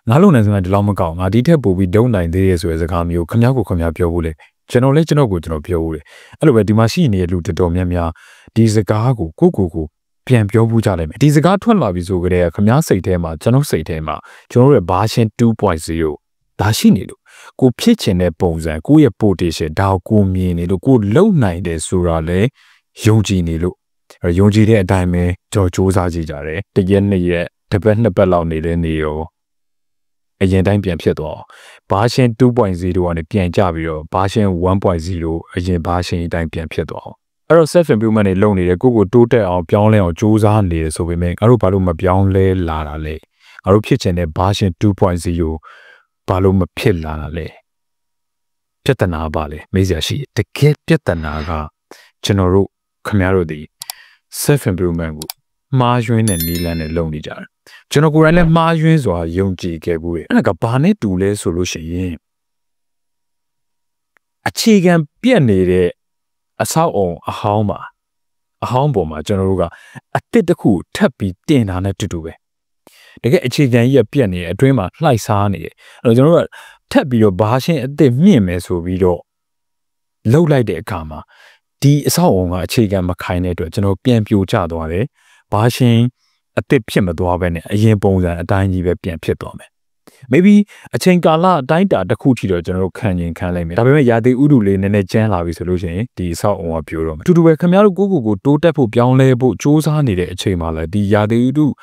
ငါလုံနေစမ်းဒီလောက်မကောက်ငါဒီထက်ပိုပြီးဒုံနိုင်သေးရဲ့ဆိုတဲ့စကားမျိုးခမကိုခမပြောဖို့လေကျွန်တော်လည်းကျွန်တော်ကိုကျွန်တော်ပြောဖို့လေအဲ့လိုပဲဒီမှာရှိနေတဲ့လူတော်များများဒီစကားကိုကိုပြန်ပြောဖို့ကြလိုက်မယ်ဒီစကားထွက်လာပြီဆိုကြတဲ့ခမစိတ်ထဲမှာကျွန်တော်စိတ်ထဲမှာကျွန်တော်ရဲ့ version 2.0 ဒါရှိနေလို့ကိုဖြစ်ချင်တဲ့ပုံစံကိုရဲ့ potential ဒါကိုမြင်နေလို့ကိုလုံနိုင်တယ်ဆိုတာလေယုံကြည်နေလို့ယုံကြည်တဲ့အတိုင်းပဲကြော်စူးစမ်းကြည့်ကြတယ်တရက်နှစ်ရက်တစ်ပတ်နှစ်ပတ်လောက်နေတဲ့နေရောအရင်တိုင်းပြန်ဖြစ်သွားversion 2.0 ကနေပြန်ကြပြီးတော့ version 1.0 အရင် version အတိုင်းပြန်ဖြစ်သွားအဲ့တော့ self improvement တွေလုပ်နေတယ်ကိုတိုးတက်အောင်ပြောင်းလဲအောင်စူးစမ်းနေတယ်ဆိုပေမဲ့ငါတို့ဘာလို့မပြောင်းလဲလာတာလဲငါတို့ဖြစ်ချင်တဲ့ version 2.0 ဘာလို့မဖြစ်လာတာလဲပြဿနာပါလေမေးစရာရှိတကယ်ပြဿနာကကျွန်တော်တို့ခင်ဗျားတို့ဒီ self improvement ကိုမှားယွင်းတဲ့နည်းလမ်းနဲ့လုပ်နေကြတယ်ကျွန်တော်ကိုယ်တိုင်လည်းမှားယွင်းစွာယုံကြည်ခဲ့ဘူးအဲ့ဒါကဘာနဲ့တူလဲဆိုလို့ရှိရင်အခြေခံပြက်နေတဲ့အဆောက်အုံအဟောင်းပေါ်မှာကျွန်တော်တို့ကအတစ်တစ်ခုထပ်ပြီးတင်တာနဲ့တူတူပဲတကယ်အခြေခံကြီးကပြက်နေအတွင်းမှာလှိုက်စားနေတယ်အဲ့တော့ကျွန်တော်တို့ကထပ်ပြီးတော့ဘာရှင်းအစ်စ်မြင့်မယ်ဆိုပြီးတော့လှုပ်လိုက်တဲ့အခါမှာဒီအဆောက်အုံကအခြေခံမခိုင်တဲ့အတွက်ကျွန်တော်ပြန်ပြိုကျသွားတယ်ဘာရှင်းအစ်စ်ဖြစ်မသွားဘဲနဲ့အရင်ပုံစံအတိုင်းကြီးပဲပြန်ဖြစ်သွားမယ် maybe အချိန်ကာလအတိုင်းတာတစ်ခုထိတော့ကျွန်တော်တို့ခံရင်ခံလိုက်မယ်ဒါပေမဲ့ရာသီဥတုလေးနည်းနည်းကျန်းလာပြီဆိုလို့ရှိရင်ဒီအဆောက်အုံကပြိုတော့မယ်တူတူပဲခင်ဗျားတို့ကိုတိုးတက်ဖို့ပြောင်းလဲဖို့စူးစမ်းနေတဲ့အချိန်မှာလည်းဒီရာသီဥတု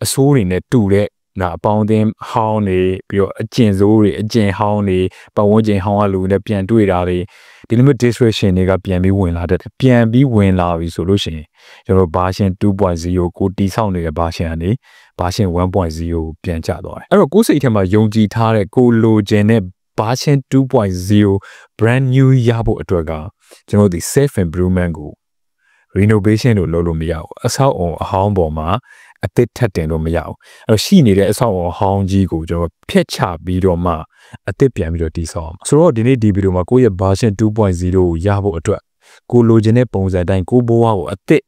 အဆိုးတွေနဲ့တူတဲ့ဒါအပေါင်းအသင်းဟောင်းနေပြီးတော့အကျင့်ဆိုးတွေအကျင့်ဟောင်းနေပတ်ဝန်းကျင်ဟောင်းကလူနဲ့ပြန်တွေ့တာတွေဒီလိုမျိုး distraction တွေကပြန်ပြီးဝင်လာတဲ့ပြန်ပြီးဝင်လာပြီဆိုလို့ရှိရင်ကျွန်တော် version 2.0 ကိုတီးဆောက်နေတဲ့ version ကနေ version 1.0 ကိုပြန်ကျသွားတယ်အဲ့တော့ကိုယ်စိတ်ထဲမှာယုံကြည်ထားတဲ့ကိုလိုချင်တဲ့ version 2.0 brand new ရဖို့အတွက်ကကျွန်တော်ဒီ self improvement ကို renovation လို့လုပ်လို့မရဘူးအဆောက်အုံအဟောင်းပေါ်မှာအသစ်ထပ်တင်လို့မရဘူးအဲ့တော့ရှိနေတဲ့အဆောက်အုံဟောင်းကြီးကိုကျွန်တော်ဖျက်ချပြီးတော့မှအသစ်ပြန်ပြီးတော့တည်ဆောက်အောင်ဆိုတော့ဒီနေ့ဒီဗီဒီယိုမှာကိုယ့်ရဲ့ version 2.0 ကိုရဖို့အတွက်ကိုလိုချင်တဲ့ပုံစံတိုင်းကိုဘဝကိုအသစ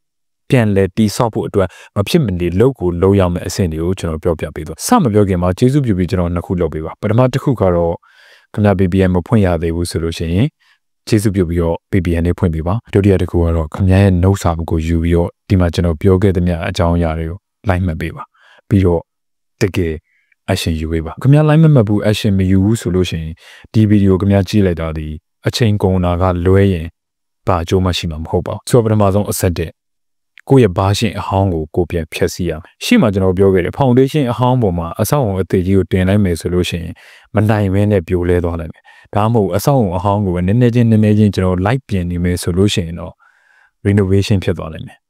်ပြန်လဲတည်ဆောက်ဖို့အတွက်မဖြစ်မနေလုပ်ကိုလုပ်ရမယ့်အဆင့်တွေကိုကျွန်တော်ပြောပြပေးသွားစမပြောခင်မှာကျေးဇူးပြုပြီးကျွန်တော်နှစ်ခုလုပ်ပေးပါပထမတစ်ခုကတော့ခင်ဗျာ BBN မဖွင့်ရသေးဘူးဆိုလို့ရှိရင်ကျေးဇူးပြုပြီးတော့ BBN နဲ့ဖွင့်ပေးပါဒုတိယတစ်ခုကတော့ခင်ဗျာရဲ့နှုတ်စာမှုကိုယူပြီးတော့ဒီမှာကျွန်တော်ပြောခဲ့တဲ့မြအကြောင်းအရာတွေကိုလိုက်မှတ်ပေးပါပြီးတော့တကယ် action ယူပေးပါခင်ဗျာ လိုက်မှတ်ဘူး action မယူဘူးဆိုလို့ရှိရင်ဒီဗီဒီယိုခင်ဗျာကြည့်လိုက်တာဒီအချိန်ကုန်တာကလွဲရင်ဘာအကျိုးမှရှိမှာမဟုတ်ပါဘူးဆိုတော့ပထမဆုံးအဆက်တဲ့ကိုယ့်ရဲ့ version အဟောင်းကိုပြန်ဖြတ်စီရမယ်ရှေ့မှာကျွန်တော်ပြောခဲ့တယ် foundation အဟောင်းပေါ်မှာအဆောက်အုံအသစ်ကြီးကိုတင်လိုက်မယ်ဆိုလို့ရှိရင်မနိုင်ဘဲနဲ့ပြိုလဲသွားနိုင်မယ်ဒါမှမဟုတ်အဆောက်အုံအဟောင်းကိုပဲနည်းနည်းချင်းကျွန်တော်လိုက်ပြင်နေမယ်ဆိုလို့ရှိရင်တော့ renovation ဖြစ်သွားနိုင်မယ်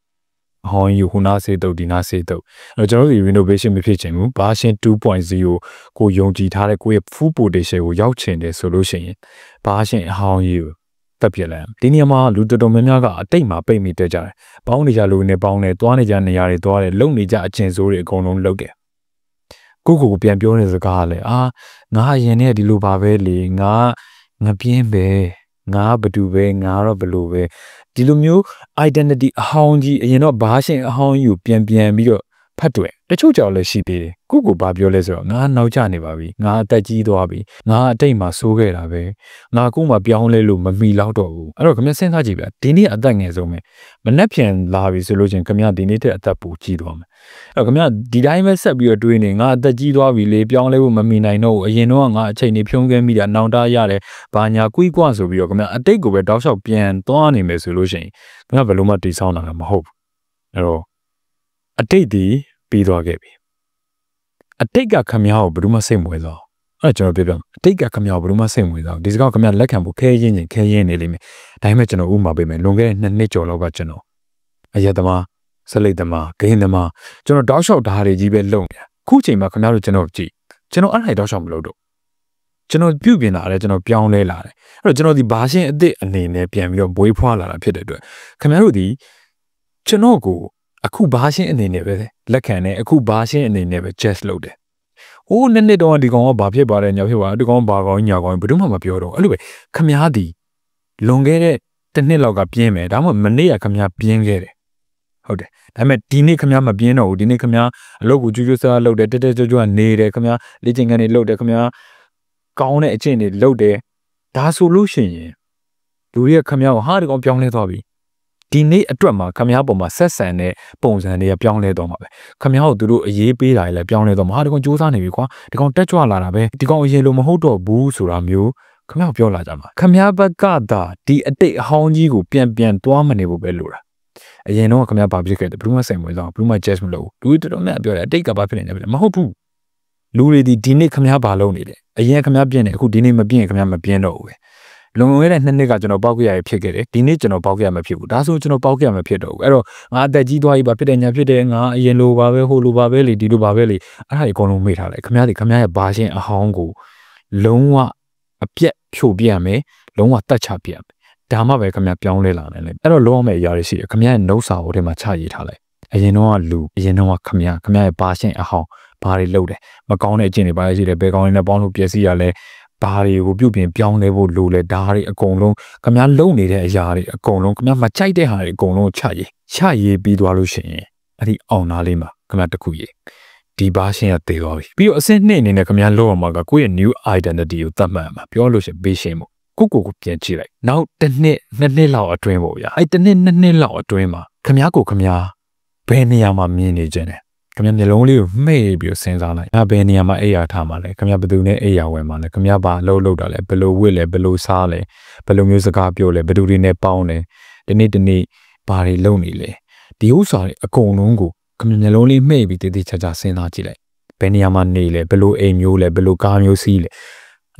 အဟောင်းယူဟိုနာစေတုတ်ဒီနာစေတုတ်အဲ့တော့ကျွန်တော်တို့ဒီ renovation မဖြစ်ချင်ဘူး version 2.0 ကိုယုံကြည်ထားတဲ့ကိုယ့်ရဲ့ full potential ကိုရောက်ချင်တယ်ဆိုလို့ရှိရင် version အဟောင်းကြီးကိုတက်ပြလိုက်ဒီနေရာမှာလူတော်တော်များများကအတိတ်မှာပိတ်မိတက်ကြတယ်ပေါင်းနေကြလူတွေနဲ့ပေါင်းနေသွားနေကြနေရာတွေသွားတယ်လုံနေကြအကျဉ်ဆိုးတွေအကုန်လုံးလုပ်တယ်ကိုပြန်ပြောနေစကားကလည်းငါအရင်နဲ့ဒီလိုပါပဲလေငါပြင်းပဲငါဘတူပဲငါတော့ဘလို့ပဲဒီလိုမျိုး identity အဟောင်းကြီးအရင်တော့ဘာရှင်အဟောင်းကြီးကိုပြန်ပြီးတော့ဖတ်တွေ့တချို့ကြောင့်လည်းရှိသေးတယ်ကိုဘာပြောလဲဆိုတော့ငါနောက်ကျနေပါပြီငါအသက်ကြီးသွားပြီငါအတိတ်မှာစိုးခဲ့တာပဲငါကိုမှပြောင်းလဲလို့မမီလောက်တော့ဘူးအဲ့တော့ခင်ဗျစဉ်းစားကြည့်ဗျဒီနေ့အသက်ငယ်ဆုံးပဲမနှက်ပြန်လာပြီဆိုလို့ချင်းခင်ဗျဒီနေ့တဲ့အသက်ပိုကြီးသွားမယ်အဲ့တော့ခင်ဗျဒီတိုင်းပဲဆက်ပြီးတော့တွေးနေငါအသက်ကြီးသွားပြီလေပြောင်းလဲဖို့မမီနိုင်တော့ဘူးအရင်တော့ငါအချိန်နေဖြုံးခဲ့မိတာနောင်တရတယ်ဘာညာကွီးကွဆိုပြီးတော့ခင်ဗျအတိတ်ကိုပဲတောက်လျှောက်ပြန်သွားနေမယ်ဆိုလို့ချင်းခင်ဗျဘယ်လိုမှတည်ဆောင်းတာမဟုတ်ဘူးအဲ့တော့အတိတ်ဒီပြီးသွားခဲ့ပြီအတိတ်ကခမည်းကိုဘယ်သူမှစိတ်မဝင်စားအဲ့ကျွန်တော်ပြောပြအတိတ်ကခမည်းကိုဘယ်သူမှစိတ်မဝင်စားဒီစကားခမည်းလက်ခံဖို့ခဲရင်းနေလိမ့်မယ်ဒါပေမဲ့ကျွန်တော်ဥမာပေးမယ်လွန်ခဲ့တဲ့2နှစ်ကျော်လောက်ကကျွန်တော်အရက်သမားစလိတ်သမားဂိမ်းသမားကျွန်တော်တောက်လျှောက်ဓာတ်တွေကြီးပဲလုံနေခုချိန်မှာခမည်းတို့ကျွန်တော်ကြည့်ကျွန်တော်အဲ့ဒါတောက်လျှောက်မလုပ်တော့ကျွန်တော်ပြုပြင်လာတယ်ကျွန်တော်ပြောင်းလဲလာတယ်အဲ့တော့ကျွန်တော်ဒီဘာရှင်းအစ်စ်အနေနဲ့ပြန်ပြီးတော့ဘွေးဖွားလာတာဖြစ်တဲ့အတွက်ခမည်းတို့ဒီကျွန်တော်ကိုအခုဘာရှင်းအနေနဲ့ပဲလက်ခံနေအခုဘာရှင်းအနေနဲ့ပဲ just လုပ်တယ်။အိုးနှစ်တော့ဒီကောင်ကဘာဖြစ်ပါတယ်ညာဖြစ်ပါဒီကောင်ဘာကောင်ညာကောင်ဘယ်သူမှမပြောတော့အဲ့လိုပဲခမားသည်လွန်ခဲ့တဲ့တစ်နှစ်လောက်ကပြင်းမယ်ဒါမှမနေ့ကခမားပြင်းခဲ့တယ် ဟုတ်တယ်ဒါပေမဲ့ဒီနေ့ခမရမပြင်းတော့ဘူးဒီနေ့ခမရအလုပ်ကိုကြွကြွစားလုပ်တယ်တက်တက်ကြွကြွနေတယ်ခမရလေ့ကျင့်ခန်းတွေလုပ်တယ်ခမရကောင်းတဲ့အကျင့်တွေလုပ်တယ်ဒါဆိုလို့ရှိရင်လူတွေကခမရကိုဟာဒီကောင်ပြောင်းလဲသွားပြီဒီနေ့အတွက်မှာခမရပေါ်မှာဆက်ဆံတဲ့ပုံစံတွေကပြောင်းလဲသွားမှာပဲခမရကိုသူတို့အေးပေးတာလည်းပြောင်းလဲသွားမှာဟာဒီကောင်စူးစမ်းနေပြီကွာဒီကောင်တက်ကြွလာတာပဲဒီကောင်အရင်လိုမဟုတ်တော့ဘူးဆိုတာမျိုးခမရပြောလာကြမှာခမရဘက်ကသာဒီအတိတ်အဟောင်းကြီးကိုပြန်သွားမနေဖို့ပဲလိုတာအရင်တော့ခမရဘာဖြစ်ခဲ့တယ်ဘယ်သူမှစိတ်ဝင်စားဘူးဘယ်သူမှ judge မလုပ်ဘူးလူတွေတော်တော်များပြောတယ်အတိတ်ကဘာဖြစ်နေလဲမဟုတ်ဘူးလူတွေဒီနေ့ခမရဘာလုပ်နေလဲအရင်ခမရပြင်းတယ်အခုဒီနေ့မပြင်းခမရမပြင်းတော့ဘူးပဲလုံငွေတဲ့2နှစ်ကကျွန်တော်ပောက်ကြရဖြစ်ခဲ့တယ်ဒီနေ့ကျွန်တော်ပောက်ကြရမဖြစ်ဘူးဒါဆိုကျွန်တော်ပောက်ကြရမဖြစ်တော့ဘူးအဲ့တော့ငါအသက်ကြီးသွားပြီဘာဖြစ်တယ်ညာဖြစ်တယ်ငါအရင်လိုပါပဲဟိုလိုပါပဲလေဒီလိုပါပဲလေအဲ့ဒါကြီးအကုန်လုံးမေ့ထားလိုက်ခမရရဲ့ဘာရှင်းအဟောင်းကိုလုံးဝအပြက်ဖြိုပြရမယ်လုံးဝတတ်ချပြရမယ်ဒါမှပဲခမရပြောင်းလဲလာနိုင်တယ်အဲ့တော့လုံးဝမဲ့အရာတွေရှိတယ်ခမရရဲ့နှုတ်စာဟိုထဲမှာချရေးထားလိုက်အရင်တော့လူအရင်တော့ခမရရဲ့ဘာရှင်းအဟောင်းဘာတွေလုပ်တယ်မကောင်းတဲ့အကျင့်တွေဘာတွေရှိတယ်ဘယ်ကောင်းတွေနဲ့ပေါင်းလို့ပျက်စီးရလဲဘာတွေကိုပြုပြင်ပြောင်းလဲဖို့လိုလဲဒါတွေအကုန်လုံးခမရလုံနေတဲ့အရာတွေအကုန်လုံးခမရမကြိုက်တဲ့ဟာတွေအကုန်လုံးချရေးပြီးသွားလို့ရှိရင်အဲ့ဒီအောင်သားလေးမှာခမရတခုရေးဒီဘာရှင်းရသေးသွားပြီပြီးတော့အဆင့်2အနေနဲ့ခမရလုံအောင်မှာကကိုယ့်ရဲ့ new identity ကိုသတ်မှတ်မှာပြောလို့ရှိရင်ဘေးရှင်းမှုကိုပြန်ကြည့်လိုက်နောက်တစ်နှစ်2နှစ်လောက်အတွင်းပေါ့ဗျာအဲ့တစ်နှစ်2နှစ်လောက်အတွင်းမှာခမရဘယ်နေရာမှာမြင်နေကြတယ်ခမရမျိုးလုံးလေးကိုမှိတ်ပြီးစဉ်းစားလိုက်ဘယ်နေရာမှာအိယာထားမှာလဲခမရဘယ်သူနဲ့အိယာဝယ်မှာလဲခမရဘာလုပ်တာလဲဘယ်လိုဝစ်လဲဘယ်လိုစားလဲဘယ်လိုမျိုးစကားပြောလဲဘယ်သူတွေနဲ့ပေါင်းလဲဒီနေ့ဘာတွေလုပ်နေလဲဒီဥစ္စာတွေအကုန်လုံးကိုခမရမျိုးလုံးလေးမှိတ်ပြီးတည်တည်ချာချာစဉ်းစားကြည့်လိုက်ဘယ်နေရာမှာနေလဲဘယ်လိုအိမ်မျိုးလဲဘယ်လိုကားမျိုးစီးလဲ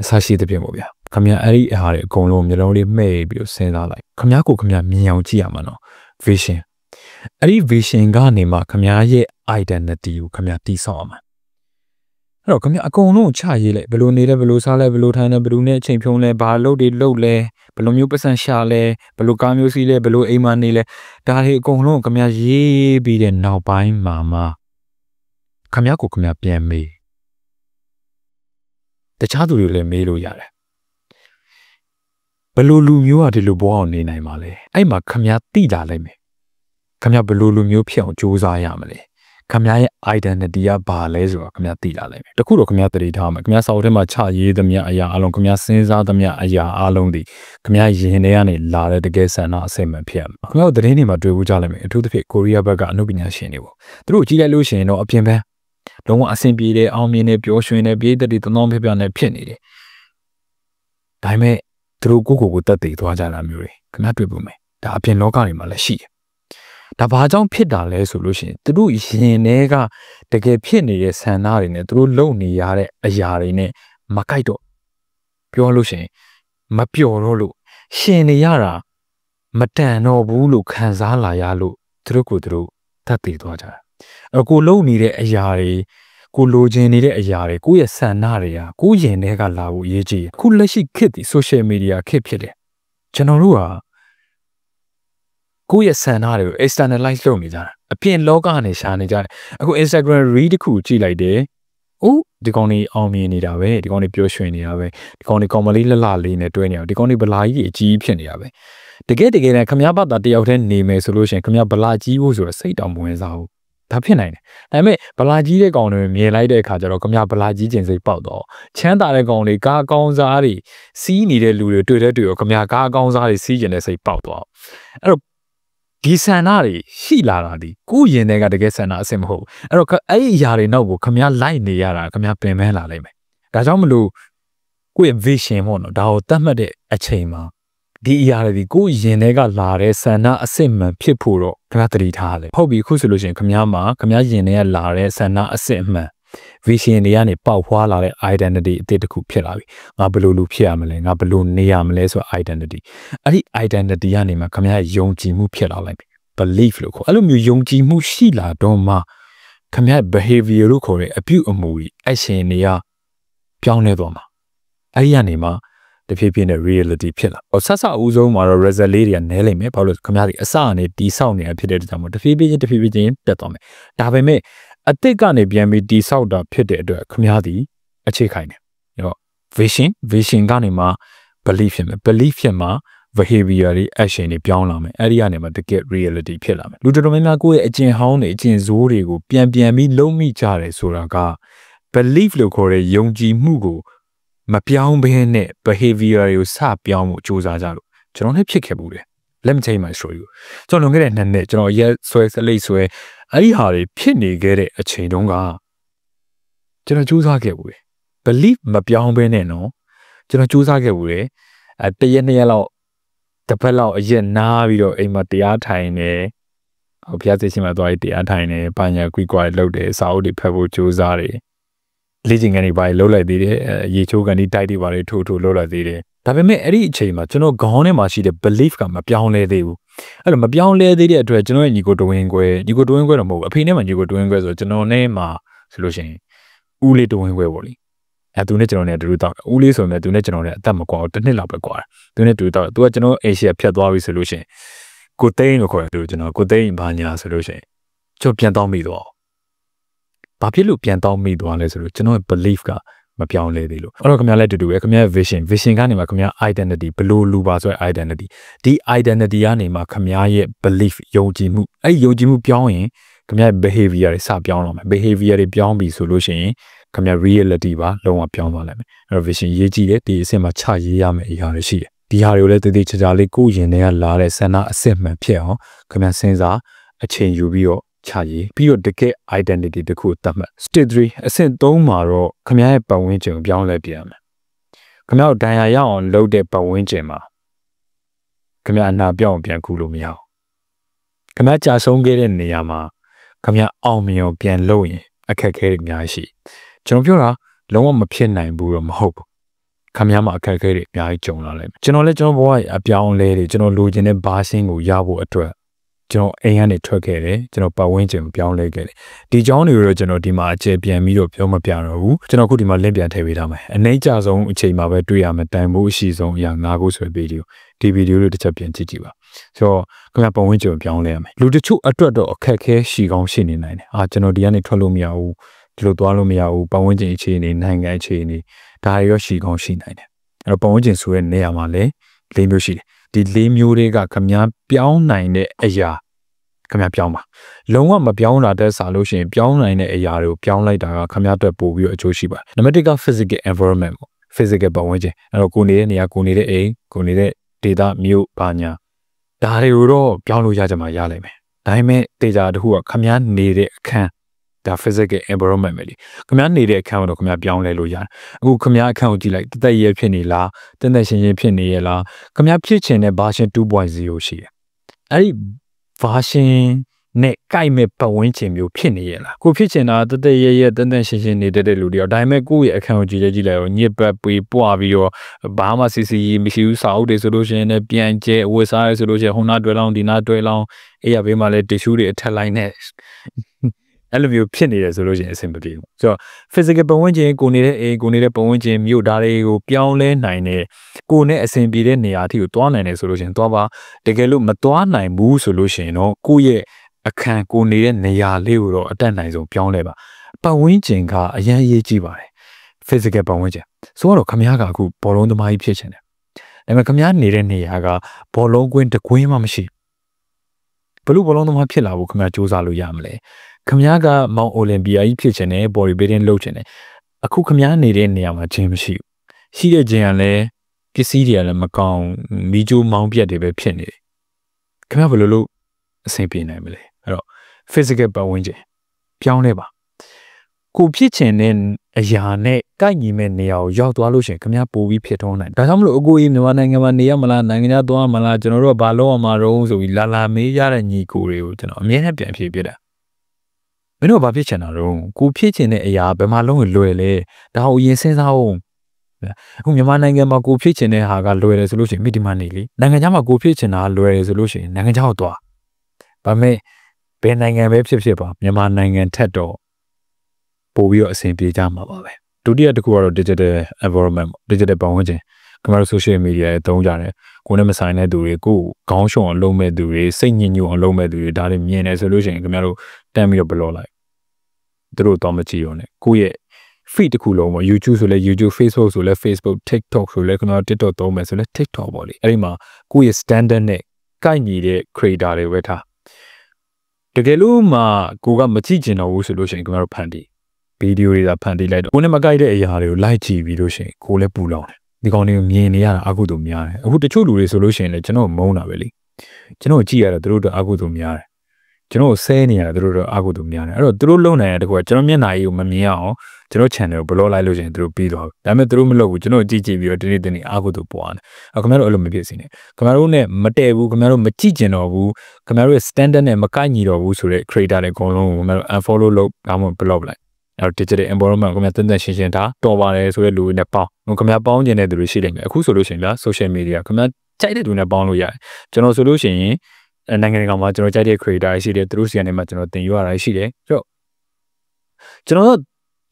အစရှိသဖြင့်ပေါ့ဗျာခမရအဲ့ဒီအဟာတွေအကုန်လုံးမျိုးလုံးလေးမှိတ်ပြီးစဉ်းစားလိုက်ခမရမြင်အောင်ကြည့်ရမှာနော် vision အဲ့ဒီ vision ကနေမှခမရရဲ့ identity ကိုခမရတည်ဆောက်အောင်မှာအဲ့တော့ခမရအကုန်လုံးချရေးလိုက်ဘယ်လိုနေလဲဘယ်လိုစားလဲဘယ်လိုထိုင်လဲဘယ်လိုနဲ့အချိန်ဖြုံးလဲဘာလုပ်လဲဘယ်လိုမျိုးပတ်စံရှာလဲဘယ်လိုကားမျိုးစီးလဲဘယ်လိုအိမ်မှာနေလဲဒါတွေအကုန်လုံးခမရရေးပြီးတဲ့နောက်ပိုင်းမှာခမရပြန်မေးတခြားသူတွေလည်းမေးလို့ရတယ်ဘယ်လိုလူမျိုးကဒီလိုဘဝအောင်နေနိုင်မှာလဲအဲ့မှာခမရသိလာလိုက်မယ်ခမရဘယ်လိုလူမျိုးဖြစ်အောင်ကြိုးစားရမလဲခမရရဲ့ identity ကဘာလဲဆိုတာခမရသိလာလိုက်မယ်တခုတော့ခမရသတိထားမယ်ခမရစာအုပ်ထဲမှာချရေးသမျှအရာအလုံးခမရစဉ်းစားသမျှအရာအလုံးဒီခမရရင်ထဲကနေလာတဲ့တကယ်ဆန္ဒအစစ်မှန်ဖြစ်မှာခမရတို့သတင်းတွေမှာတွေ့ဖို့ကြလိုက်မယ်အထူးသဖြင့်ကိုရီးယားဘက်ကအနုပညာရှင်တွေပေါ့သူတို့ကြည့်လိုက်လို့ရှိရင်တော့အပြင်ဘက်လုံးဝအဆင်ပြေတယ်အောင်မြင်တယ်ပျော်ရွှင်တယ်ပြည်သက်တွေတနောင်းပြနဲ့ဖြစ်နေတယ်ဒါပေမဲ့သူတို့ကိုတက်တည်သွားကြတာမျိုးတွေခမရတွေ့ဖို့မယ်ဒါအပြင်လောကတွေမှာလည်းရှိတယ်ဒါဘာကြောင့်ဖြစ်တာလဲဆိုလို့ရှိရင်သူတို့ရင်ထဲကတကယ်ဖြစ်နေတဲ့ဆန္ဒတွေနဲ့သူတို့လုံနေရတဲ့အရာတွေနဲ့မကိုက်တော့ပြောလို့ရှိရင်မပျော်တော့လို့ရှင်နေရတာမတန်တော့ဘူးလို့ခံစားလာရလို့သူတို့တက်တည်သွားကြတာကိုလုံနေတဲ့အရာတွေကိုလိုချင်နေတဲ့အရာတွေကိုယ့်ရဲ့ဆန္ဒတွေကကိုယ့်ရင်ထဲကလာဖို့အရေးကြီးခုလက်ရှိခေတ်ဒီ social media ခေတ်ဖြစ်တယ်ကျွန်တော်တို့ကကိုယ့်ရဲ့ဆန္ဒတွေကို externalize လုပ်နေကြတာအပြင်လောကနဲ့ရှာနေကြတယ်အခု Instagram reel တခုကြည့်လိုက်တယ်ဒီကောင်တွေအောင်မြင်နေတာပဲဒီကောင်တွေပျော်ရွှင်နေတာပဲဒီကောင်တွေကောင်မလေးလှလေးနဲ့တွဲနေတာဒီကောင်တွေဗလာကြီးအကြီးဖြစ်နေတာပဲတကယ်နဲ့ခမရဘာသာတယောက်တည်းနေမယ်ဆိုလို့ရှိရင်ခမရဗလာကြီးဖို့ဆိုတော့စိတ်တောင်မဝင်စားဘူးဒါဖြစ်နိုင်တယ်ဒါပေမဲ့ဗလာကြီးတဲ့ကောင်တွေမြင်လိုက်တဲ့အခါကျတော့ခမရဗလာကြီးခြင်းစိတ်ပေါက်တော့ချမ်းသာတဲ့ကောင်တွေကားကောင်းစားတွေစီးနေတဲ့လူတွေတွေ့ရောခမရကားကောင်းစားတွေစီးကျင်တဲ့စိတ်ပေါက်တော့အဲ့တော့ဒီဆန္ဒတွေရှိလာတာဒီကိုရင်တွေကတကယ်ဆန္ဒအစစ်မဟုတ်အဲ့တော့အဲ့ဒီအရာတွေနောက်ကိုခမရလိုက်နေရတာခမရပင်ပန်းလာလိမ့်မယ်ဒါကြောင့်မလို့ကိုယ့်ရဲ့ vision ပေါ့နော်ဒါကိုတတ်မှတ်တဲ့အချိန်မှာဒီအရာတွေကိုရင်တွေကလာတဲ့ဆန္ဒအစစ်မှန်ဖြစ်ဖို့တော့ခမရတတိထားလေဟုတ်ပြီအခုဆိုလို့ရှိရင်ခမရရင်တွေကလာတဲ့ဆန္ဒအစစ်မှန် vision တွေကနေပေါက်ဖွာလာတဲ့ identity အသစ်တစ်ခုဖြစ်လာပြီငါဘယ်လိုလူဖြစ်ရမလဲငါဘယ်လိုနေရမလဲဆို identity အဲ့ဒီ identity ကနေမှခမရယုံကြည်မှုဖြစ်လာလိုက်ပြီ belief လို့ခေါ်အဲ့လိုမျိုးယုံကြည်မှုရှိလာတော့မှခမရ behavior လို့ခေါ်တဲ့အပြုအမူတွေ action တွေကပြောင်းလဲသွားမှာအဲ့ဒီကနေမှတဖြည်းဖြည်းနဲ့ reality ဖြစ်လာဆက်ဦးဆုံးမှာတော့ result လေးတွေကနည်းလိမ့်မယ်ဘာလို့လဲခမရတွေအစအနေတီးဆောက်နေတာဖြစ်တဲ့အတွက်ကြောင့်တဖြည်းဖြည်းချင်းတက်သွားမယ်ဒါပေမဲ့အတိတ်ကနေပြန်ပြီးတီးဆောက်တာဖြစ်တဲ့အတွက်ခမရသည်အခြေခိုင်တယ်အဲ့တော့ vision ကနေမှ belief ဖြစ်မယ် belief ဖြစ်မှ behavior တွေ action တွေပြောင်းလာမယ်အဲ့ဒီကနေမှတကယ် reality ဖြစ်လာမယ်လူတော်တော်များများကိုယ့်ရဲ့အကျင့်ဟောင်းတွေအကျင့်ဇိုးတွေကိုပြန်ပြီးလုံးမိကြတယ်ဆိုတာက belief လို့ခေါ်တဲ့ယုံကြည်မှုကိုမပြောင်းဘဲနဲ့ behavior တွေကိုစပြောင်းဖို့ကြိုးစားကြလို့ကျွန်တော်လည်းဖြစ်ခဲ့ဘူးလေ let me tell you my story ကျွန်တော်လွန်ခဲ့တဲ့2နှစ်ကျွန်တော်ရက်ဆွဲစလိတ်ဆွဲအဲ့ဒီဟာတွေဖြစ်နေခဲ့တဲ့အချိန်တုန်းကကျွန်တော်ကြိုးစားခဲ့ဘူးလေ belief မပြောင်းဘဲနဲ့နော်ကျွန်တော်ကြိုးစားခဲ့ဘူးလေတရက်2ရက်လောက်တစ်ဖက်လောက်အရက်နားပြီးတော့အိမ်မှာတရားထိုင်နေဟိုဖျားသိချင်းမှာသွားပြီးတရားထိုင်နေပညာကွီကွာလောက်တယ်စာအုပ်တွေဖတ်ဖို့ကြိုးစားတယ်လေ့ကျင့်ခန်းတွေပါလှုပ်လိုက်သေးတယ်ရေချိုးကန်ဒီတိုက်တွေပါလေထိုးလှုပ်လိုက်သေးတယ်ဒါပေမဲ့အဲ့ဒီအချိန်မှာကျွန်တော်ခေါင်းထဲမှာရှိတဲ့ belief ကမပြောင်းလဲသေးဘူးအဲ့တော့မပြောင်းလဲသေးတဲ့အတွက်ကျွန်တော်ရဲ့ညီကိုတဝင်းခွဲတော့မဟုတ်ဘူးအဖေနဲ့မှညီကိုတဝင်းခွဲဆိုကျွန်တော်နဲ့မှဆိုလို့ရှိရင်ဦးလေးတဝင်းခွဲပေါ့လေသူနဲ့ကျွန်တော်နဲ့တူတူတော့ဦးလေးဆိုရင်သူနဲ့ကျွန်တော်နဲ့အသက်မကွာဘူးတစ်နှစ်လောက်ပဲကွာသူနဲ့တူတူတော့သူကကျွန်တော်အေရှီယာဖြတ်သွားပြီဆိုလို့ရှိရင်ကိုသိန်းလို့ခေါ်တယ်သူကျွန်တော်ကိုသိန်းဘာညာဆိုလို့ရှိရင်ကျွန်တော်ပြန်တောင်းမိတော့ဘာဖြစ်လို့ပြန်တောင်းမိသွားလဲဆိုတော့ကျွန်တော်ရဲ့ belief ကမပြောင်းလဲသေးလို့အဲ့တော့ခင်ဗျားလည်းတူတူပဲခင်ဗျားရဲ့ vision ကနေမှခင်ဗျား identity ဘယ်လိုလူပါဆိုတဲ့ identity ဒီ identity ကနေမှခင်ဗျားရဲ့ belief ယုံကြည်မှုအဲ့ဒီယုံကြည်မှုပြောင်းရင်ခင်ဗျားရဲ့ behavior တွေစပြောင်းလာမယ် behavior တွေပြောင်းပြီဆိုလို့ရှိရင်ခင်ဗျာ reality ပါလုံးဝပြောင်းသွားလိမ့်မယ်အဲ့တော့ vision ရေးကြည့်တယ်ဒီအဆင့်မှာချရေးရမယ့်အရာတွေရှိတယ်ဒီဟာတွေကိုလည်းတည်တည်ချာချာလေးကိုယ်ရင်ထဲကလာတဲ့ဆန္ဒအစစ်မှန်ဖြစ်အောင်ခင်ဗျာစဉ်းစားအချိန်ယူပြီးတော့ချရေးပြီးတော့တကယ် identity တခုသတ်မှတ် stage 3အဆင့်3မှာတော့ခင်ဗျာရဲ့ပတ်ဝန်းကျင်ကိုပြောင်းလဲပြရမယ်ခင်ဗျာကိုဒဏ်ရာရအောင်လုပ်တဲ့ပတ်ဝန်းကျင်မှာခင်ဗျာအနာပြောင်းပြန်ကူလို့မရအောင်ခင်ဗျာကြာဆုံးခဲ့တဲ့နေရာမှာခင်ဗျာအောင်မြင်အောင်ပြန်လုပ်ရင်အခက်အခဲတွေအများကြီးရှိကျွန်တော်ပြောတာလုံးဝမဖြစ်နိုင်ဘူးတော့မဟုတ်ဘူးခင်ဗျားမှာအခက်အခဲတွေအများကြီးကြုံလာလိမ့်မယ်ကျွန်တော်လည်းကျွန်တော်ဘဝရဲ့အပြောင်းလဲတွေကျွန်တော်လိုချင်တဲ့ဘာရှင်းကိုရဖို့အတွက်ကျွန်တော်အိမ်ကနေထွက်ခဲ့တယ်ကျွန်တော်ပတ်ဝန်းကျင်ကိုပြောင်းလဲခဲ့တယ်ဒီကြောင်းတွေကိုတော့ကျွန်တော်ဒီမှာအခြေပြန်ပြီးတော့ပြောမပြတော့ဘူးကျွန်တော်ခုဒီမှာလင့်ပြန်ထည့်ပေးထားမယ်အနှိမ့်ကြဆုံးအချိန်မှာပဲတွေ့ရမယ်တိုင်ဖို့အရှိဆုံးအရာ9ခုဆိုတဲ့ဗီဒီယိုဒီဗီဒီယိုလေးတစ်ချက်ပြန်ကြည့်ကြည့်ပါဆိုတော့ခင်ဗျာပတ်ဝန်းကျင်ကိုပြောင်းလဲရမယ်လူတချို့အတွက်တော့အခက်အခဲရှိကောင်းရှိနေနိုင်တယ်ကျွန်တော်ဒီကနေထွက်လို့မရဘူးဒီလိုသွားလို့မရဘူးပတ်ဝန်းကျင်အခြေအနေနိုင်ငံအခြေအနေဒါတွေရောရှိကောင်းရှိနိုင်တယ်အဲ့တော့ပတ်ဝန်းကျင်ဆိုတဲ့နေရာမှာလည်း၄မျိုးရှိတယ်ဒီ၄မျိုးတွေကခင်ဗျာပြောင်းနိုင်တဲ့အရာခင်ဗျာပြောင်းပါလုံးဝမပြောင်းတာတဲ့စားလို့ရှိရင်ပြောင်းနိုင်တဲ့အရာတွေကိုပြောင်းလိုက်တာကခင်ဗျာအတွက်ပို့ပြီးအကျိုးရှိပါတယ်နံပါတ်1က physical environment ပေါ့ physical ပတ်ဝန်းကျင်အဲ့တော့ကိုနေတဲ့နေရာကိုနေတဲ့အိမ်ကိုနေတဲ့ဒေသမြို့ဘာညာဒါတွေကိုတော့ပြောင်းလို့ရကြမှာရလိမ့်မယ်ဒါပေမဲ့တေချာတခုကခင်ဗျာနေတဲ့အခန်းဒါ physical environment ပဲလေခင်ဗျာနေတဲ့အခန်းကိုတော့ခင်ဗျာပြောင်းလဲလို့ရတယ်အခုခင်ဗျာအခန်းကိုကြည့်လိုက်တက်ရဲဖြစ်နေလားတက်ရှင်းဖြစ်နေရဲ့လားခင်ဗျာဖြစ်ချင်တဲ့ version 2.0 ရှိတယ်အဲ့ဒီ version နဲ့ကိုက်မဲ့ပတ်ဝန်းကျင်မျိုးဖြစ်နေရဲ့လားကိုဖြစ်ချင်တာတက်ရဲတက်ရှင်းနေတဲ့လူတွေရောဒါပေမဲ့ကိုယ့်ရဲ့အခန်းကိုကြည့်လိုက်ရောညစ်ပတ်ပြီးပွားပြီးတော့ဘာမှစီစီမရှိဘူးစာအုပ်တွေဆိုလို့ရှိရင်လည်းပြန်ကျဲဝတ်စားရဆိုလို့ရှိရင်ဟိုနာတွဲလောင်းဒီနာတွဲလောင်းအဲ့ရဘေးမှာလည်း tissue တွေအထက်လိုက်နဲ့အဲ့လိုမျိုးဖြစ်နေတယ်ဆိုလို့ရှိရင်အဆင်မပြေဘူးဆိုတော့ physical ပတ်ဝန်းကျင်ကိုနေတဲ့အိမ်ကိုနေတဲ့ပတ်ဝန်းကျင်မြို့သားတွေကိုပြောင်းလဲနိုင်တဲ့ကိုနဲ့အဆင်ပြေတဲ့နေရာအထိကိုသွားနိုင်တယ်ဆိုလို့ရှိရင်သွားပါတကယ်လို့မသွားနိုင်ဘူးဆိုလို့ရှိရင်တော့ကိုယ့်ရဲ့အခန်းကိုနေတဲ့နေရာလေးကိုတော့အတက်နိုင်ဆုံးပြောင်းလဲပါပတ်ဝန်းကျင်ကအရင်အရေးကြီးပါတယ် physical ပတ်ဝန်းကျင်ဆိုတော့ခမည်းကအခုဘောလုံးသမားကြီးဖြစ်ချင်တယ်ဒါပေမဲ့ခမည်းနေတဲ့နေရာကဘောလုံးကွင်းတကွင်းမှမရှိဘလို့ဘောလုံးသမားဖြစ်လာဖို့ခမည်းစူးစမ်းလို့ရမလဲခမည်းကမောင်အိုလံပီယာကြီးဖြစ်ချင်တယ် body building လုပ်ချင်တယ်အခုခမည်းနေတဲ့နေရာမှာဂျင်းမရှိဘူးရှိတဲ့ဂျင်းကလည်းပစ္စည်းတွေကလည်းမကောင်းမီးကြိုးမောင်းပြတ်တွေပဲဖြစ်နေတယ်ခမည်းဘယ်လိုလုပ်အဆင်ပြေနိုင်မလဲအဲ့တော့ physical ပတ်ဝန်းကျင်ပြောင်းလဲပါကိုဖြစ်ချင်တဲ့အရာနဲ့ကိုက်ညီမဲ့နေရာကိုရောက်သွားလို့ရှိရင်ခမည်းပို့ပြီးဖြစ်ထွန်းနိုင်ဒါကြောင့်မလို့အကိုကြီးမြန်မာနိုင်ငံမှာနေရမလားနိုင်ငံခြားသွားမလားကျွန်တော်တို့ကဘာလို့အောင်မှာတော့ဆိုပြီးလာမေးရတဲ့ညီကိုတွေကိုကျွန်တော်အမြဲတမ်းပြန်ဖြေပြတာမင်းတို့ဘာဖြစ်ချင်တာတော့ကိုဖြစ်ချင်တဲ့အရာဘယ်မှာလုံးကိုလွယ်လဲဒါကိုအရင်စဉ်းစားအောင်အခုမြန်မာနိုင်ငံမှာကိုဖြစ်ချင်တဲ့ဟာကလွယ်တယ်ဆိုလို့ရှိရင်မိဒီမနေလေနိုင်ငံခြားမှာကိုဖြစ်ချင်တာလွယ်တယ်ဆိုလို့ရှိရင်နိုင်ငံခြားကိုသွားဒါပေမဲ့ဘယ်နိုင်ငံပဲဖြစ်ပါမြန်မာနိုင်ငံထက်တော့ပို့ပြီးတော့အဆင်ပြေကြမှာပါပဲဒုတိယတစ်ခုကတော့ digital environment digital ပတ်ဝန်းကျင်ကျွန်တော်တို့ social media တွေသုံးကြတယ်ကိုယ်နဲ့မဆိုင်တဲ့သူတွေကိုခေါင်းရှုံအောင်လုပ်မဲ့သူတွေစိတ်ညစ်ညူအောင်လုပ်မဲ့သူတွေဒါတွေမြင်နေဆိုလို့ရှိရင်ခင်ဗျားတို့တန်းပြီးတော့ဘလော့လိုက်သူတို့တော့မကြည့်ရောနဲ့ကိုယ့်ရဲ့ feed တစ်ခုလုံးပေါ့ YouTube ဆိုလဲ YouTube Facebook ဆိုလဲ Facebook TikTok ဆိုလဲခင်ဗျား TikTok သုံးမယ်ဆိုလဲ TikTok ပေါ့လေအဲ့ဒီမှာကိုယ့်ရဲ့ standard နဲ့ကိုက်ညီတဲ့ creator တွေပဲထားတကယ်လို့မှကိုကမကြည့်ကျင်တော့ဘူးဆိုလို့ရှိရင်ခင်ဗျားတို့ဖန်တီးဗီဒီယိုတွေသာဖန်တီးလိုက်တော့ကိုနဲ့မကိုက်တဲ့အရာတွေကိုလိုက်ကြည့်ပြီးလို့ရှိရင်ကိုလည်းပူလောင်တယ်ဒီကောင်တွေကိုမြင်နေရတာအကုသို့များတယ်အခုတချို့လူတွေဆိုလို့ရှိရင်လည်းကျွန်တော်မုန်းတာပဲလေကျွန်တော်ကြည့်ရတော့သူတို့တော့အကုသို့များတယ်ကျွန်တော်ဆဲနေရတယ်သူတို့တော့အကုသို့များတယ်အဲ့တော့သူတို့လုံနိုင်ရတဲ့ကွာကျွန်တော်မျက်နှာကြီးကိုမမြင်အောင်ကျွန်တော် channel ကိုဘလော့လိုက်လို့ရှိရင်သူတို့ပြီးသွားပြီဒါပေမဲ့သူတို့မလုပ်ဘူးကျွန်တော်ကြည့်ပြီးတော့ဒီနေ့အကုသို့ပွားတယ်ခင်ဗျားတို့အဲ့လိုမဖြစ်စေနဲ့ခင်ဗျားတို့နဲ့မတည့်ဘူးခင်ဗျားတို့မကြည့်ကျင်တော့ဘူးခင်ဗျားတို့ရဲ့ standard နဲ့မကိုက်ညီတော့ဘူးဆိုတဲ့ creator တွေအကုန်လုံးကိုခင်ဗျားတို့ unfollow လုပ်ဒါမှမဟုတ် block လိုက်အဲ့တော့ digital environment ခင်ဗျားတန်ရှင်းဒါတော်ပါတယ်ဆိုတဲ့လူတွေနဲ့ပေါင်းခင်ဗျားပေါင်းကျင်တဲ့သူတွေရှိနိုင်တယ်အခုဆိုလို့ရှိရင်လား social media ခင်ဗျားကြိုက်တဲ့သူနဲ့ပေါင်းလို့ရတယ်ကျွန်တော်ဆိုလို့ရှိရင်နိုင်ငံတကာမှာကျွန်တော်ကြိုက်တဲ့ creator ရှိတယ်သူတို့စီကနေမှကျွန်တော်တင်ယူရတာရှိတယ်ဆိုတော့ကျွန်တော်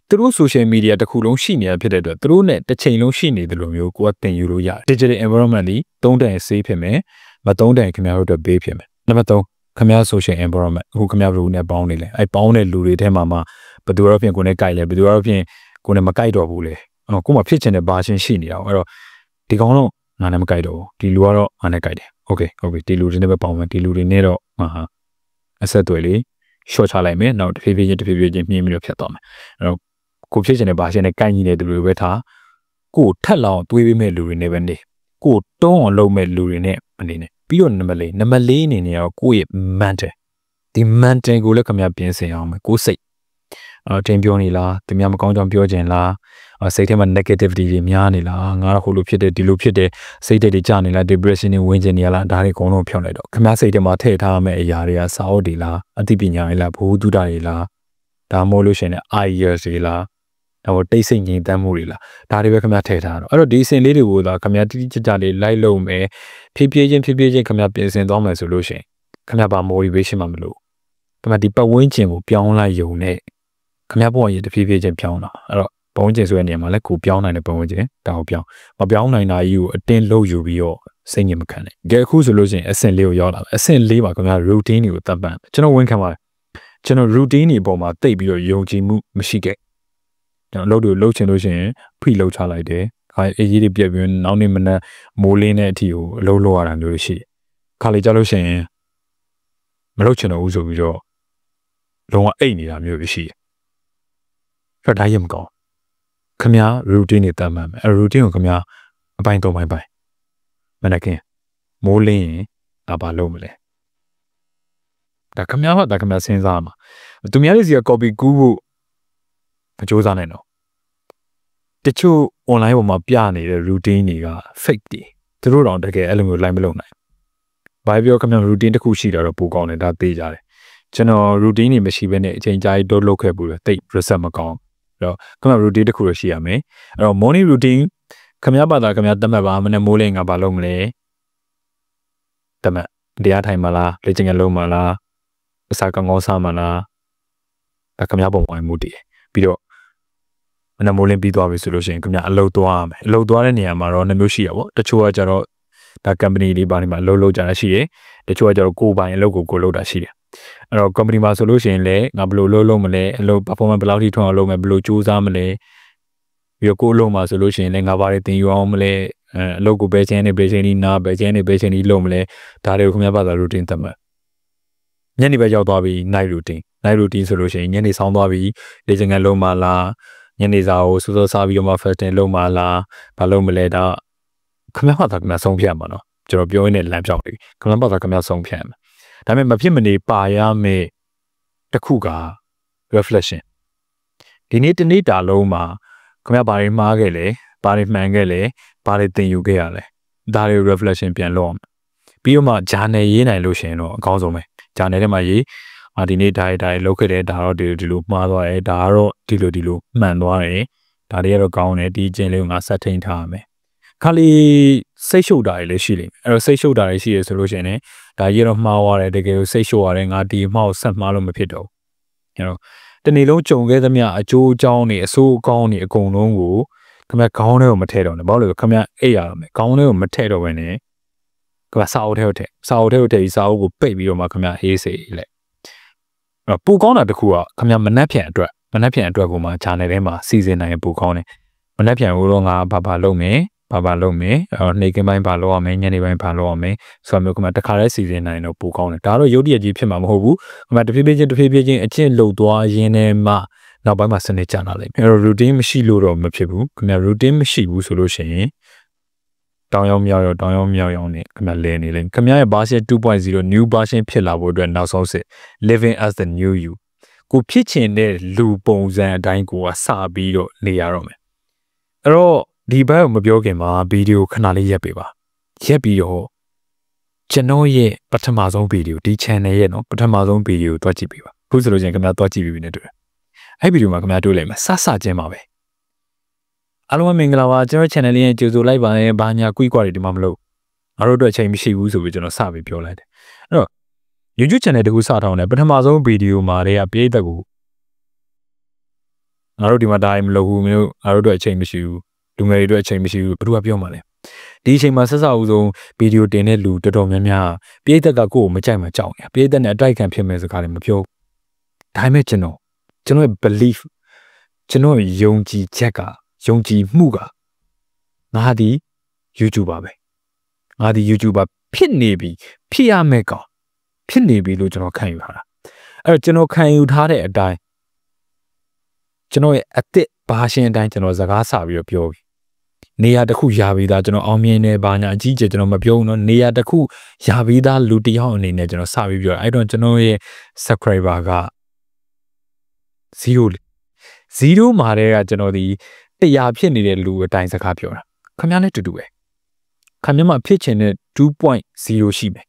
သူတို့ social media တစ်ခုလုံးရှိနေတာဖြစ်တဲ့အတွက်သူတို့နဲ့တစ်ချိန်လုံးရှိနေတယ်လို့မျိုးကိုကတင်ယူလို့ရတယ် digital environment ဒီ3တန် safe ဖြစ်မယ်မ3တန်ခင်ဗျားတို့အတွက်ဘေးဖြစ်မယ်နံပါတ်3ခင်ဗျား social environment အခုခင်ဗျားတို့နဲ့ပေါင်းနေလဲအဲပေါင်းတဲ့လူတွေထဲမှာမှဘယ်သူတော့ဖြစ်ကိုနဲ့ကြိုက်လဲဘယ်သူတော့ဖြစ်ကိုနဲ့မကြိုက်တော့ဘူးလေကိုမှဖြစ်ချင်တဲ့ version ရှိနေတာအဲ့တော့ဒီကောင်တော့ငါနဲ့မကြိုက်တော့ဘူးဒီလူကတော့ငါနဲ့ကြိုက်တယ်โอเคဒီလူတွေနဲ့ပဲပေါင်းမယ်ဒီလူတွေနဲ့တော့အဆက်တွေလေး short ချလိုက်မယ်နောက်တစ်ဖြည်းဖြည်းချင်းမြင်ပြီးတော့ဖြတ်သွားမယ်အဲ့တော့ကိုဖြစ်ချင်တဲ့ဘာရှင်းနဲ့ကိုက်ညီတဲ့လူတွေပဲထားကိုထက်လောင်တွေးပေးမဲ့လူတွေနဲ့ပဲနေကိုတွန်းအောင်လုပ်မဲ့လူတွေနဲ့မနေနဲ့ပြီးတော့နံပါတ်4အနေနဲ့ရောကိုရဲ့ mental ဒီ mental ကိုလည်းခင်ဗျာပြင်ဆင်အောင်မယ်ကိုစိတ်တင်ပြောနေလားသူများမကောင်းကြောင်ပြောခြင်းလားစိတ်ထဲမှာ negativity တွေများနေလားငါတော့ဟိုလိုဖြစ်တယ်ဒီလိုဖြစ်တယ်စိတ်တွေကျနေလား depression တွေဝင်ကျင်နေရလားဒါတွေအကုန်လုံးဖြောင်းလိုက်တော့ခင်ဗျားစိတ်ထဲမှာထည့်ထားမယ့်အရာတွေကစာအုပ်တွေလားအသိပညာတွေလားဘ ഹു တုဒတွေလားဒါမှမဟုတ်လို့ရှိရင် ideas တွေလားဒါမှတိတ်ဆိတ်ငြိမ်သက်မှုတွေလားဒါတွေပဲခင်ဗျားထည့်ထားတော့အဲ့တော့ဒီအစဉ်လေးတွေကိုသာခင်ဗျားတိတိကျကျလေးလိုက်လို့မယ်ဖြည်းဖြည်းချင်းခင်ဗျားပြင်ဆင်သွားမယ်ဆိုလို့ရှိရင်ခင်ဗျားဘာ motivation မှမလို့ခင်ဗျားဒီပတ်ဝန်းကျင်ကိုပြောင်းလိုက်ယုံနဲ့ခင်ဗျားဘဝရဲ့တဖြည်းဖြည်းချင်းပြောင်းလာအဲ့တော့ဘဝကျင်ဆိုတဲ့နေရာမှာလည်းကိုပြောင်းနိုင်တဲ့ဘဝကျင်ဒါကိုပြောင်းမပြောင်းနိုင်တာကြီးကိုအတင်းလှုပ်ယူပြီးတော့စိတ်ညစ်မခံနဲ့ကြအခုဆိုလို့ရှိရင်အဆင့်၄ကိုရောက်လာတယ်အဆင့်၄ပါခင်ဗျာ routine တွေကိုသတ်မှတ်ကျွန်တော်ဝန်ခံပါတယ်ကျွန်တော် routine တွေပေါ်မှာတိတ်ပြီးတော့ယုံကြည်မှုမရှိခဲ့ကျွန်တော်လှုပ်ချင်လို့ရှိရင်ဖိလှုပ်ချလိုက်တယ်အေးကြီးတွေပြက်ပြီးနောက်နေ့မနက်မိုးလင်းတဲ့အထိကိုအလုပ်လုပ်ရတာမျိုးရှိတယ်ခါလေကြလို့ရှိရင်မလုပ်ချင်တော့ဘူးဆိုပြီးတော့လုံးဝအိတ်နေတာမျိုးရှိတယ်အဲ့ဒါရမကောင်းခင်ဗျာ routine တွေတတ်မှတ်မယ်အဲ့ routine ကိုခင်ဗျာအပိုင်း၃ပိုင်းမနက်ခင်းမိုးလင်းရင်ဒါဘာလုပ်မလဲဒါခင်ဗျာစဉ်းစားမှာသူများတွေစီက copy ကူးဖို့မကြိုးစားနိုင်တော့တချို့ online ပေါ်မှာပြနေတဲ့ routine တွေက fake တွေသူတို့တော့တကယ်အဲ့လိုမျိုး line မလုပ်နိုင်ဘာပြောခင်ဗျာ routine တစ်ခုရှိတာတော့ပိုကောင်းတယ်ဒါသိကြတယ်ကျွန်တော် routine တွေမရှိဘဲနဲ့အချိန်ကြာကြီးတော့လုပ်ခဲ့ဘူးလေတိတ် reset မကောင်းအဲ့တော့ခင်ဗျာ routine တစ်ခုတော့ရှိရမယ်အဲ့တော့ morning routine ခင်ဗျာဘာသာခင်ဗျာတတ်မှတ်ပါမနေ့မိုးလင်းကဘာလုပ်မလဲတတ်မှတ်တရားထိုင်မလားလေ့ကျင့်ခန်းလုပ်မလားအစာကောင်းစားမလားဒါခင်ဗျာပုံပေါ်မှုတည်ပြီးတော့မနေ့မိုးလင်းပြီးသွားပြီဆိုလို့ရှိရင်ခင်ဗျာအလုပ်သွားရမယ်အလုပ်သွားတဲ့နေရာမှာတော့နှမျိုးရှိရပေါ့တချို့ကကြတော့ဒါ company လေးပါနေမှာအလုပ်လုပ်ကြတာရှိတယ်တချို့ကကြတော့ကိုယ်ပိုင်အလုပ်ကိုလုပ်တာရှိတယ်အဲ့တော့ company မှာဆိုလို့ရှိရင်လည်းငါဘယ်လိုလုပ်မလဲအလုပ် performance ဘယ်လောက်ထိထွန်းအောင်လုပ်မယ်ဘယ်လိုကြိုးစားမလဲပြီးတော့ကိုယ်အလုပ်မှာဆိုလို့ရှိရင်လည်းငါဘာတွေသင်ယူအောင်မလဲအလုပ်ကိုဘယ်ချင်းနေဘယ်ချင်းဒီနာဘယ်ချင်းနေဘယ်ချင်းဒီလုပ်မလဲဒါတွေကိုခင်ဗျားဘာသာ routine သတ်မှတ်ညနေပဲရောက်သွားပြီ night routine ဆိုလို့ရှိရင်ညနေဆောင်သွားပြီလေ့ကျင့်ခန်းလုပ်မှလားညနေစာကိုစိုးစားပြီးတော့မှ fasting လုပ်မှလားဘာလုပ်မလဲဒါခင်ဗျားဘာသာခင်ဗျားဆုံးဖြတ်မှာနော်ကျွန်တော်ပြောရင်းနဲ့လမ်းပြောင်းပြီခင်ဗျားဘာသာခင်ဗျားဆုံးဖြတ်မှာဒါပေမဲ့မဖြစ်မနေပါရမယ်တစ်ခုက reflection ဒီနေ့တနေ့တာလုံးမှာခင်ဗျားဘာတွေမှားခဲ့လဲဘာတွေမှန်ခဲ့လဲဘာတွေသင်ယူခဲ့ရလဲဒါတွေ reflection ပြန်လုပ်အောင်ပြီးတော့မှ journal ရေးနိုင်လို့ရှိရင်တော့အကောင်းဆုံးပဲ journal ထဲမှာရေးဒီနေ့ဒါလုပ်ခဲ့တယ်ဒါတော့ဒီလိုမှားသွားတယ်ဒါကတော့ဒီလိုမှန်သွားတယ်ဒါတွေကတော့ကောင်းတယ်ဒီကျင့်လေးကိုငါဆက်ထိန်ထားရမယ်ခါလီစိတ်ရှုပ်တာတွေလည်းရှိလိမ့်မယ်အဲ့တော့စိတ်ရှုပ်တာတွေရှိရဆိုလို့ရှိရင်လည်းဒါကြီးတော့မှားသွားတယ်တကယ်ကိုစိတ်ရှုပ်ရတယ်ငါဒီမှားကိုဆက်မှားလို့မဖြစ်တော့ဘူးအဲ့တော့တနေ့လုံးကြုံခဲ့သမျှအကျိုးအကြောင်းတွေအဆိုးအကောင်းတွေအကုန်လုံးကိုခင်ဗျခေါင်းထဲကိုမထည့်တော့နဲ့ဘာလို့လဲခင်ဗျအိပ်ရမယ်ခေါင်းထဲကိုမထည့်တော့ဘဲနဲ့ခင်ဗျစာအုပ်ထဲကိုထည့်စာအုပ်ပြီးစာအုပ်ကိုပိတ်ပြီးတော့မှခင်ဗျဟေးစေးလိုက်ပူကောင်းတာတခုကခင်ဗျမနှက်ဖြန်အတွက် မနှက်ပြန်အတွက်ကိုမှ channel ထဲမှာစီစဉ်နိုင်ပို့ကောင်းတယ်မနှက်ပြန်တော့ငါဘာလုပ်မယ်နေကင်းပိုင်းဘာလုပ်ရမယ်ညနေပိုင်းဘာလုပ်ရမယ်ဆိုတော့မျိုးကမှတခါတည်းစီစဉ်နိုင်တော့ပို့ကောင်းတယ်ဒါတော့ရုပ်တရက်ကြီးဖြစ်မှာမဟုတ်ဘူးကမှတဖြည်းဖြည်းချင်းအကျင့်လုံသွားရင်းနဲ့မှနောက်ပိုင်းမှာစနစ်ကျလာလိမ့်မယ်အဲ့တော့ routine မရှိလို့တော့မဖြစ်ဘူးခင်ဗျာ routine မရှိဘူးဆိုလို့ရှိရင်တောင်ရောက်မြောက်ရောက်နဲ့ခင်ဗျာလဲနေလိမ့်ခင်ဗျာရဲ့ version 2.0 new version ဖြစ်လာဖို့အတွက်နောက်ဆုံးစစ် living as the new you ကိုဖြစ်ချင်တဲ့လူပုံစံအတိုင်းကိုစပြီးတော့နေရတော့မယ်အဲ့တော့ဒီဘက်ကိုမပြောခင်မှာဗီဒီယိုခဏလေးရက်ပေးပါရက်ပြီးတော့ကျွန်တော်ရဲ့ပထမဆုံးဗီဒီယိုဒီ channel ရဲ့နော်ပထမဆုံးဗီဒီယိုတွက်ကြည့်ပေးပါခုဆိုလို့ချင်းခင်ဗျာတွက်ကြည့်ပြီးနေတွေ့အဲ့ဗီဒီယိုမှာခင်ဗျာတွေ့လိုက်မှာစချင်းပါပဲအားလုံးမင်္ဂလာပါကျွန်တော် channel လေးရဲ့ကြိုဆိုလိုက်ပါရဲ့ဘာညာကွီးကွာတွေဒီမှာမလို့ငါတို့အတွက်အချိန်မရှိဘူးဆိုပြီးကျွန်တော်စပြီးပြောလိုက်တယ်အဲ့တော့ YouTube channel တခုစထောင်တယ်ပထမဆုံးဗီဒီယိုမှာတည်းကပြည်သက်ကိုငါတို့ဒီမှာတိုင်းမလုပ်ဘူးမျိုးငါတို့အတွက်အချိန်မရှိဘူးလူငယ်တွေအတွက်အချိန်မရှိဘူးဘယ်သူကပြောမှလဲဒီအချိန်မှာဆက်စဦးဆုံးဗီဒီယိုတင်တဲ့လူတော်တော်များများပြည်သက်ကကိုယ်ကိုမကြိုက်မှကြောက်နေပြည်သက်နဲ့အတိုက်ခံဖြစ်မဲ့စကားလည်းမပြောဒါပေမဲ့ကျွန်တော်ရဲ့ belief ကျွန်တော်ယုံကြည်ချက်ကယုံကြည်မှုကငါဒီ YouTuber ပဲငါဒီ YouTuber ဖြစ်နေပြီဖြစ်ရမယ်ကောင်ဖြစ်နေပြီလို့ကျွန်တော်ခံယူထားတာအဲ့တော့ကျွန်တော်ခံယူထားတဲ့အတိုင်းကျွန်တော်ရဲ့အသစ်ဘာရှင်အတိုင်းကျွန်တော်စကားစပြီးတော့ပြောပြီနေရာတစ်ခုယာပြီးသားကျွန်တော်အောင်မြင်နေဘာညာအကြီးကျယ်ကျွန်တော်မပြောဘူးနော်နေရာတစ်ခုယာပြီးသားလူတစ်ယောက်အနေနဲ့ကျွန်တော်စပြီးပြောအဲ့တော့ကျွန်တော်ရဲ့ subscriber က0မှာတည်းကကျွန်တော်ဒီ100ဖြစ်နေတဲ့လူအတိုင်းစကားပြောတာခင်ဗျားနဲ့တူတူပဲခင်ဗျားမှာဖြစ်ချင်တဲ့ 2.0 ရှိမယ်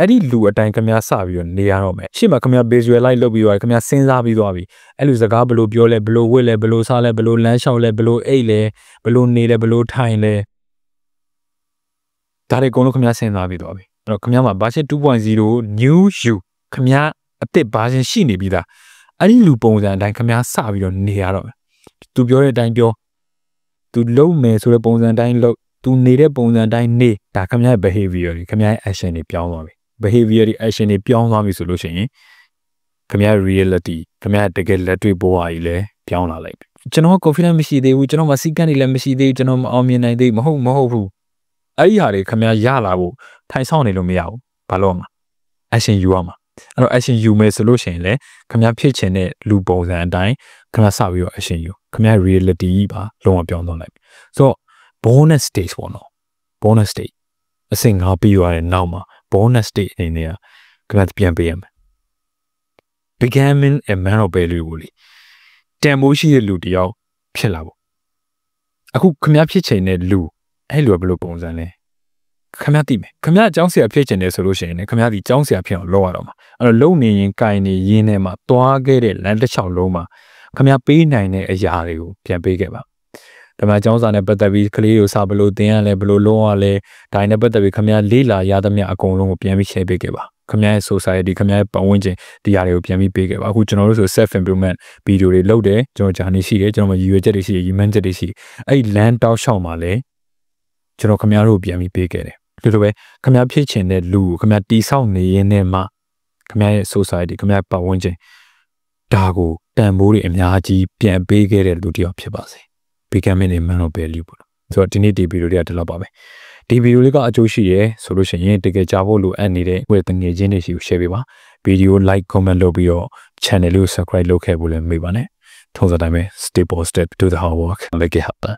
အဲ့ဒီလူအတိုင်းခင်ဗျားစပြီးတော့နေရတော့မယ်ရှေ့မှာခင်ဗျား visualize လုပ်ပြီးသွားခင်ဗျားစဉ်းစားပြီးသွားပြီအဲ့လိုစကားဘယ်လိုပြောလဲဘယ်လိုဝတ်လဲဘယ်လိုစားလဲဘယ်လိုလမ်းလျှောက်လဲဘယ်လိုအိတ်လဲဘယ်လိုနေလဲဘယ်လိုထိုင်လဲဒါတွေအကုန်လုံးခင်ဗျားစဉ်းစားပြီးသွားပြီအဲ့တော့ခင်ဗျားမှာ version 2.0 new you ခင်ဗျားအသစ် version ရှိနေပြီးသားအဲ့ဒီလူပုံစံအတိုင်းခင်ဗျားစပြီးတော့နေရတော့မယ်သူပြောတဲ့အတိုင်းပြောသူလုံးမယ်ဆိုတဲ့ပုံစံအတိုင်းလုပ်သူနေတဲ့ပုံစံအတိုင်းနေဒါခင်ဗျားရဲ့ behavior တွေခင်ဗျားရဲ့ action တွေပြောင်းသွားပြီbehavior တွေ action တွေပြောင်းသွားပြီဆိုလို့ရှိရင်ခင်ဗျား reality ခင်ဗျားတကယ်လက်တွေ့ဘဝကြီးလည်းပြောင်းလာလိုက်ပြီကျွန်တော် confidence မရှိသေးဘူးကျွန်တော်မှာစီကံတွေလည်းမရှိသေးဘူးကျွန်တော်မအောင်မြင်နိုင်သေးမဟုတ်ဘူးအဲ့ဒီဟာတွေခင်ဗျားရလာဖို့ထိုင်ဆောင်နေလို့မရဘူးဘာလို့မှာ action ယူရမှာအဲ့တော့ action ယူမယ်ဆိုလို့ရှိရင်လည်းခင်ဗျားဖြစ်ချင်တဲ့လူပုံစံအတိုင်းခင်ဗျားစပြီးတော့ action ယူခင်ဗျား reality ပါလုံးဝပြောင်းသွားလိုက်ပြီဆိုတော့ bonus stage ပေါ့နော် bonus stage အဆင့်5ပြီးသွားတဲ့နောက်မှာbonus stage အနေနဲ့ကမ္ဘာပြန်ပေးရမယ် becoming a man of value ကိုလေတန်ဖိုးရှိတဲ့လူတယောက်ဖြစ်လာဖို့အခုခင်ဗျားဖြစ်ချင်တဲ့လူအဲ့လူကဘယ်လိုပုံစံလဲခင်ဗျားသိမယ်ခင်ဗျားအကြောင်းဆရာဖြစ်ချင်တယ်ဆိုလို့ရှိရင်လည်းခင်ဗျားဒီအကြောင်းဆရာဖြစ်အောင်လုပ်ရတော့မှာအဲ့တော့လုံနေရင်ကိုင်နေရင်းထဲမှာသွားခဲ့တဲ့လမ်းတစ်လျှောက်လုံးမှာခင်ဗျားပေးနိုင်တဲ့အရာတွေကိုပြန်ပေးခဲ့ပါဓမ္မကျောင်းစာနဲ့ပတ်သက်ပြီးကလေးတို့စာဘလို့သင်ရလဲဘလို့လုံးရလဲဒါနဲ့ပတ်သက်ပြီးခင်ဗျားလေးလာရသမျှအကုန်လုံးကိုပြန်ပြီး share ပေးခဲ့ပါခင်ဗျားရဲ့ society ခင်ဗျားရဲ့ပတ်ဝန်းကျင်ဒီຢာတွေကိုပြန်ပြီးပေးခဲ့ပါအခုကျွန်တော်တို့ဆို self improvement ဗီဒီယိုတွေလုပ်တယ်ကျွန်တော်ဂျာနီရှိတယ်ကျွန်တော်မှာရည်ရွယ်ချက်တွေရှိတယ်ရည်မှန်းချက်တွေရှိတယ်အဲ့ဒီလမ်းတောက်လျှောက်မှာလဲကျွန်တော်ခင်ဗျားတို့ပြန်ပြီးပေးခဲ့တယ်ဒီလိုပဲခင်ဗျားဖြစ်ချင်တဲ့လူကိုခင်ဗျားတီဆောက်နေရင်းနဲ့မှခင်ဗျားရဲ့ society ခင်ဗျားပတ်ဝန်းကျင်ဒါကိုတန်ဖိုးတွေအများကြီးပြန်ပေးခဲ့တဲ့လူတစ်ယောက်ဖြစ်ပါစေbecoming a man of value ပေါ့ဆိုတော့ဒီနေ့ဒီဗီဒီယိုလေးကဒီလောက်ပါပဲဒီဗီဒီယိုလေးကအကျိုးရှိရဲဆိုလို့ရှိရင်တကယ်ကြားဖို့လိုအပ်နေတဲ့ဝယ်တငယ်ချင်းတွေရှိကို share ပေးပါဗီဒီယို like comment လုပ်ပြီးတော့ channel လေးကို subscribe လုပ်ခဲ့ဖို့လည်းမေ့ပါနဲ့ထုံးစံတိုင်းပဲ step by step do the hard work make it happen